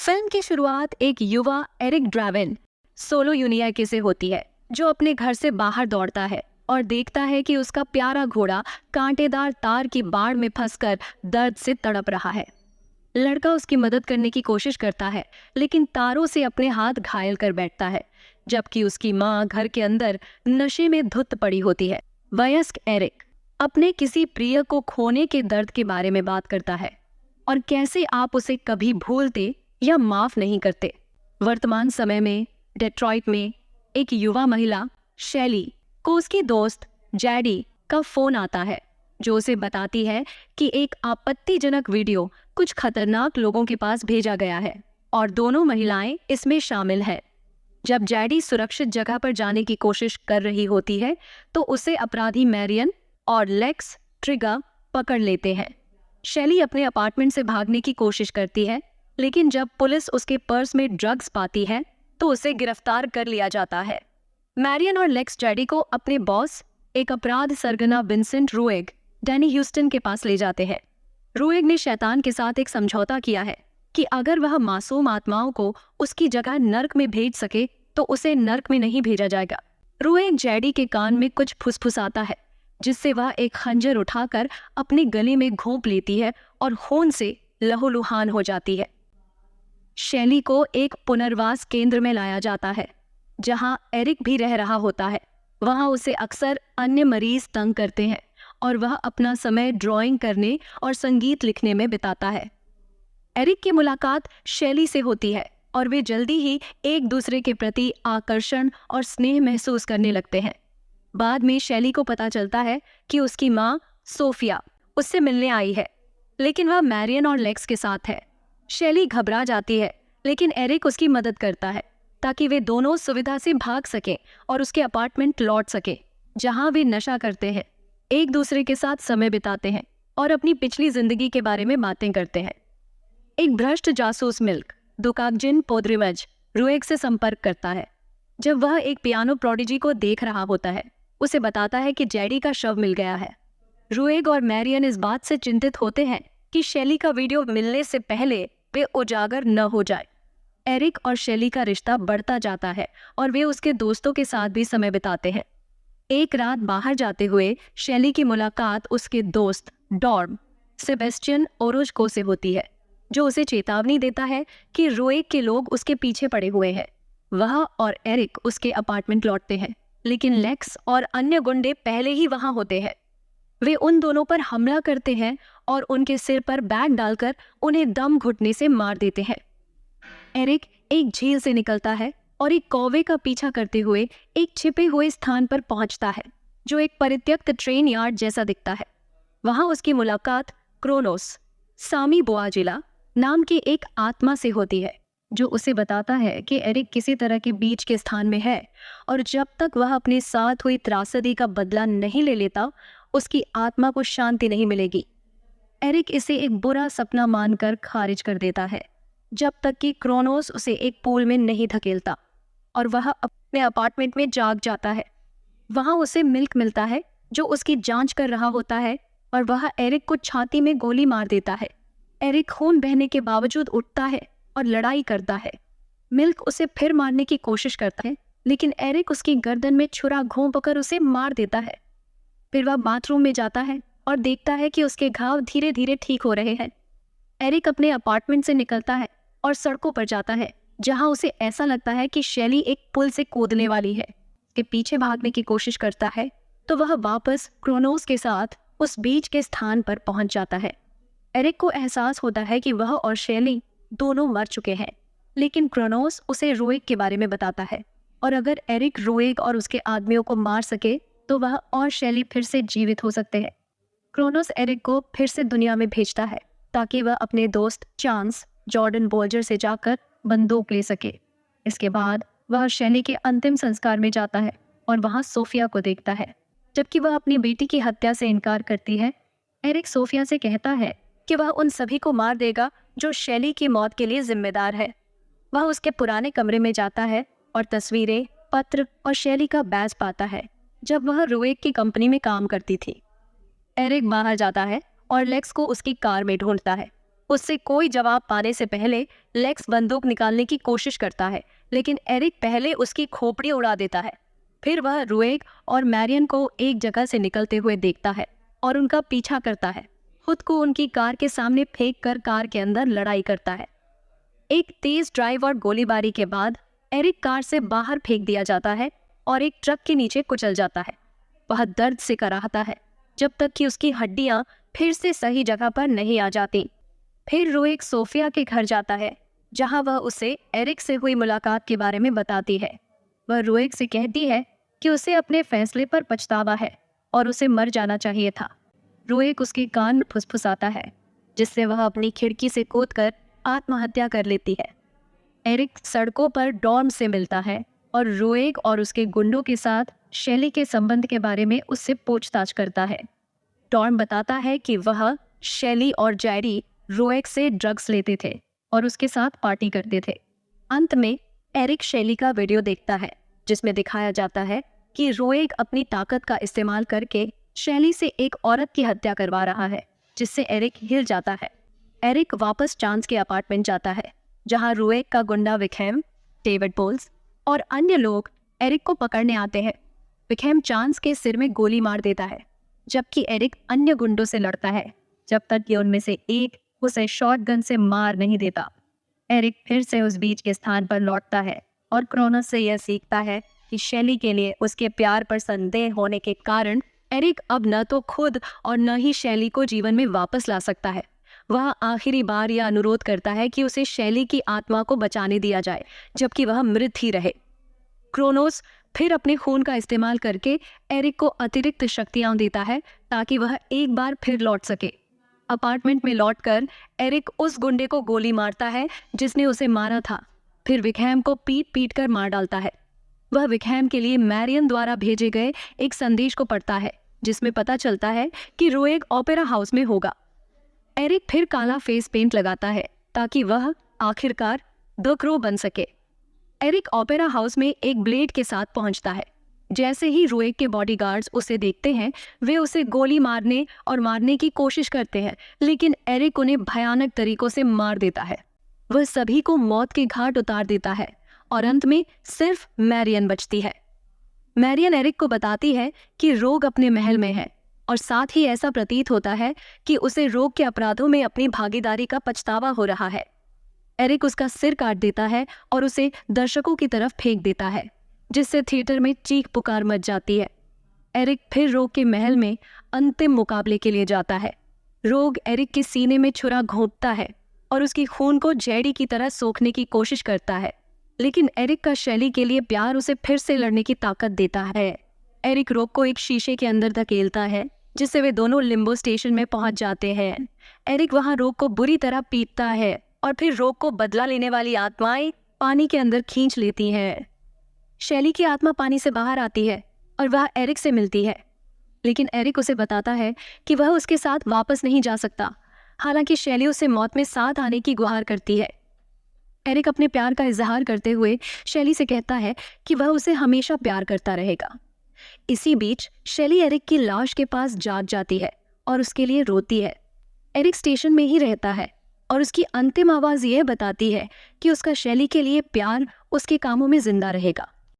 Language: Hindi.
फिल्म की शुरुआत एक युवा एरिक ड्रावेन सोलो यूनियाकी से होती है, जो अपने घर से बाहर दौड़ता है और देखता है कि उसका प्यारा घोड़ा कांटेदार तार की बाड़ में फंसकर दर्द से तड़प रहा है। लड़का उसकी मदद करने की कोशिश करता है, लेकिन तारों से अपने हाथ घायल कर बैठता है, जबकि उसकी माँ घर के अंदर नशे में धुत पड़ी होती है। वयस्क एरिक अपने किसी प्रिय को खोने के दर्द के बारे में बात करता है और कैसे आप उसे कभी भूलते या माफ नहीं करते। वर्तमान समय में डेट्रॉइट में एक युवा महिला शैली को उसकी दोस्त जैडी का फोन आता है, जो उसे बताती है कि एक आपत्तिजनक वीडियो कुछ खतरनाक लोगों के पास भेजा गया है और दोनों महिलाएं इसमें शामिल हैं। जब जैडी सुरक्षित जगह पर जाने की कोशिश कर रही होती है, तो उसे अपराधी मैरियन और लेक्स ट्रिगा पकड़ लेते हैं। शैली अपने अपार्टमेंट से भागने की कोशिश करती है, लेकिन जब पुलिस उसके पर्स में ड्रग्स पाती है तो उसे गिरफ्तार कर लिया जाता है। मैरियन और लेक्स जैडी को अपने बॉस, एक अपराध सरगना विंसेंट रूएग, डैनी ह्यूस्टन के पास ले जाते हैं। रूएग ने शैतान के साथ एक समझौता किया है कि अगर वह मासूम आत्माओं को उसकी जगह नर्क में भेज सके तो उसे नर्क में नहीं भेजा जाएगा। रूएग जैडी के कान में कुछ फुसफुसाता है, जिससे वह एक खंजर उठाकर अपने गले में घोंप लेती है और खून से लहूलुहान हो जाती है। शैली को एक पुनर्वास केंद्र में लाया जाता है, जहां एरिक भी रह रहा होता है। वहां उसे अक्सर अन्य मरीज तंग करते हैं और वह अपना समय ड्राइंग करने और संगीत लिखने में बिताता है। एरिक की मुलाकात शैली से होती है और वे जल्दी ही एक दूसरे के प्रति आकर्षण और स्नेह महसूस करने लगते हैं। बाद में शैली को पता चलता है कि उसकी माँ सोफिया उससे मिलने आई है, लेकिन वह मैरियन और लेक्स के साथ है। शैली घबरा जाती है, लेकिन एरिक उसकी मदद करता है ताकि वे दोनों सुविधा से भाग सकें और उसके अपार्टमेंट लौट सकें, जहां वे नशा करते हैं, एक दूसरे के साथ समय बिताते हैं और अपनी पिछली जिंदगी के बारे में बातें करते हैं। एक भ्रष्ट जासूस मिल्क दुकाकजिन पोद्रिमज रूएग से संपर्क करता है। जब वह एक पियानो प्रोडिजी को देख रहा होता है, उसे बताता है कि जैडी का शव मिल गया है। रूएग और मैरियन इस बात से चिंतित होते हैं कि शैली का वीडियो मिलने से पहले वे उजागर न हो जाए। एरिक और शैली का रिश्ता बढ़ता जाता है और वे उसके दोस्तों के साथ भी समय बिताते हैं। एक रात बाहर जाते हुए शैली की मुलाकात उसके दोस्त डॉर्म सेबेस्टियन ओरोजको से होती है, जो उसे चेतावनी देता है कि रूएग के लोग उसके पीछे पड़े हुए हैं। वह और एरिक उसके अपार्टमेंट लौटते हैं, लेकिन लेक्स और अन्य गुंडे पहले ही वहां होते हैं। वे उन दोनों पर हमला करते हैं और उनके सिर पर बैग डालकर उन्हें दम घुटने से मार देते हैं। एरिक एक झील से निकलता है और एक कौवे का पीछा करते हुए एक छिपे हुए स्थान पर पहुंचता है, जो एक परित्यक्त ट्रेन यार्ड जैसा दिखता है। वहां उसकी मुलाकात क्रोनोस सामी बोआजिला नाम की एक आत्मा से होती है, जो उसे बताता है कि एरिक किसी तरह के बीच के स्थान में है और जब तक वह अपने साथ हुई त्रासदी का बदला नहीं ले लेता, उसकी आत्मा को शांति नहीं मिलेगी। एरिक इसे एक बुरा सपना मानकर खारिज कर देता है, जब तक कि क्रोनोस उसे एक पूल में नहीं धकेलता और वह अपने अपार्टमेंट में जाग जाता है। वहां उसे मिल्क मिलता है, जो उसकी जांच कर रहा होता है, और वह एरिक को छाती में गोली मार देता है। एरिक खून बहने के बावजूद उठता है और लड़ाई करता है। मिल्क उसे फिर मारने की कोशिश करता है, लेकिन एरिक उसकी गर्दन में छुरा घोंपकर उसे मार देता है। फिर वह बाथरूम में जाता है और देखता है कि उसके घाव धीरे धीरे ठीक हो रहे हैं। एरिक अपने अपार्टमेंट से निकलता है और सड़कों पर जाता है, जहां उसे ऐसा लगता है कि शैली एक पुल से कूदने वाली है। के पीछे भागने की कोशिश करता है तो वह वापस क्रोनोस के साथ उस बीच के स्थान पर पहुंच जाता है। एरिक को एहसास होता है कि वह और शैली दोनों मर चुके हैं, लेकिन क्रोनोस उसे रूएग के बारे में बताता है, और अगर एरिक रूएग और उसके आदमियों को मार सके तो वह और शैली फिर से जीवित हो सकते हैं। क्रोनोस एरिक को फिर से दुनिया में भेजता है ताकि वह अपने दोस्त चांस जॉर्डन बोल्जर से जाकर बंदूक ले सके। इसके बाद वह शैली के अंतिम संस्कार में जाता है और वहां सोफिया को देखता है। जबकि वह अपनी बेटी की हत्या से इनकार करती है, एरिक सोफिया से कहता है कि वह उन सभी को मार देगा जो शैली की मौत के लिए जिम्मेदार है। वह उसके पुराने कमरे में जाता है और तस्वीरें, पत्र और शैली का बैज पाता है, जब वह रूएग की कंपनी में काम करती थी। एरिक बाहर जाता है और लेक्स को उसकी कार में ढूंढता है। उससे कोई जवाब पाने से पहले लेक्स बंदूक निकालने की कोशिश करता है, लेकिन एरिक पहले उसकी खोपड़ी उड़ा देता है। फिर वह रुएग और मैरियन को एक जगह से निकलते हुए देखता है और उनका पीछा करता है। खुद को उनकी कार के सामने फेंक कर कार के अंदर लड़ाई करता है। एक तेज ड्राइव और गोलीबारी के बाद एरिक कार से बाहर फेंक दिया जाता है और एक ट्रक के नीचे कुचल जाता है। वह दर्द से कराहता है जब तक कि उसकी हड्डियां फिर से सही जगह पर नहीं आ जाती। फिर रुएग सोफिया के घर जाता है, जहां वह उसे एरिक से हुई मुलाकात के बारे में बताती है। वह रुएग से कहती है कि उसे अपने फैसले पर पछतावा है और उसे मर जाना चाहिए था। रुएग उसके कान फुसफुसाता है, जिससे वह अपनी खिड़की से कूदकर आत्महत्या कर लेती है। एरिक सड़कों पर डॉर्म से मिलता है और रुएग और उसके गुंडों के साथ शैली के संबंध के बारे में उससे पूछताछ करता है। डॉर्म बताता है कि वह, शैली और जैरी रुएग से ड्रग्स लेते थे और उसके साथ पार्टी करते थे। अंत में एरिक शैली का वीडियो देखता है, जिसमें दिखाया जाता है कि रुएग अपनी ताकत का इस्तेमाल करके शैली से एक औरत की हत्या करवा रहा है, जिससे एरिक हिल जाता है। एरिक वापस चांस के अपार्टमेंट जाता है, जहां रुएग का गुंडा विकहैम, डेविड पोल्स और अन्य लोग एरिक को पकड़ने आते हैं। विकहैम चांस के सिर में गोली मार देता है, जबकि एरिक अन्य गुंडों से लड़ता है जब तक कि उनमें से एक उसे शॉटगन से मार नहीं देता। एरिक फिर से उस बीच के स्थान पर लौटता है और क्रोनस से यह सीखता है कि शैली के लिए उसके प्यार पर संदेह होने के कारण एरिक अब न तो खुद और न ही शैली को जीवन में वापस ला सकता है। वह आखिरी बार यह अनुरोध करता है कि उसे शैली की आत्मा को बचाने दिया जाए, जबकि वह मृत ही रहे। क्रोनोस फिर अपने खून का इस्तेमाल करके एरिक को अतिरिक्त शक्तियां देता है ताकि वह एक बार फिर लौट सके। अपार्टमेंट में लौटकर एरिक उस गुंडे को गोली मारता है जिसने उसे मारा था। फिर विकहैम को पीट पीट कर मार डालता है। वह विकहैम के लिए मैरियन द्वारा भेजे गए एक संदेश को पढ़ता है, जिसमें पता चलता है कि रुएग ओपेरा हाउस में होगा। एरिक फिर काला फेस पेंट लगाता है ताकि वह आखिरकार द क्रो बन सके। एरिक ओपेरा हाउस में एक ब्लेड के साथ पहुंचता है। जैसे ही रुएग के बॉडीगार्ड्स उसे देखते हैं, वे उसे गोली मारने और मारने की कोशिश करते हैं, लेकिन एरिक उन्हें भयानक तरीकों से मार देता है। वह सभी को मौत के घाट उतार देता है और अंत में सिर्फ मैरियन बचती है। मैरियन एरिक को बताती है कि रोग अपने महल में है और साथ ही ऐसा प्रतीत होता है कि उसे रोग के अपराधों में अपनी भागीदारी का पछतावा हो रहा है। एरिक उसका सिर काट देता है और उसे दर्शकों की तरफ फेंक देता है, जिससे थिएटर में चीख पुकार मच जाती है। एरिक फिर रोग के महल में अंतिम मुकाबले के लिए जाता है। रोग एरिक के सीने में छुरा घोंपता है और उसकी खून को जैडी की तरह सोखने की कोशिश करता है, लेकिन एरिक का शैली के लिए प्यार उसे फिर से लड़ने की ताकत देता है। एरिक रोग को एक शीशे के अंदर धकेलता है, जिससे वे दोनों लिम्बो स्टेशन में पहुंच जाते हैं। एरिक वहां रोग को बुरी तरह पीटता है और फिर रोग को बदला लेने वाली आत्माएं पानी के अंदर खींच लेती हैं। शैली की आत्मा पानी से बाहर आती है और वह एरिक से मिलती है, लेकिन एरिक उसे बताता है कि वह उसके साथ वापस नहीं जा सकता। हालांकि शैली उसे मौत में साथ आने की गुहार करती है। एरिक अपने प्यार का इजहार करते हुए शैली से कहता है कि वह उसे हमेशा प्यार करता रहेगा। इसी बीच शैली एरिक की लाश के पास जाग जाती है और उसके लिए रोती है। एरिक स्टेशन में ही रहता है और उसकी अंतिम आवाज़ यह बताती है कि उसका शैली के लिए प्यार उसके कामों में जिंदा रहेगा।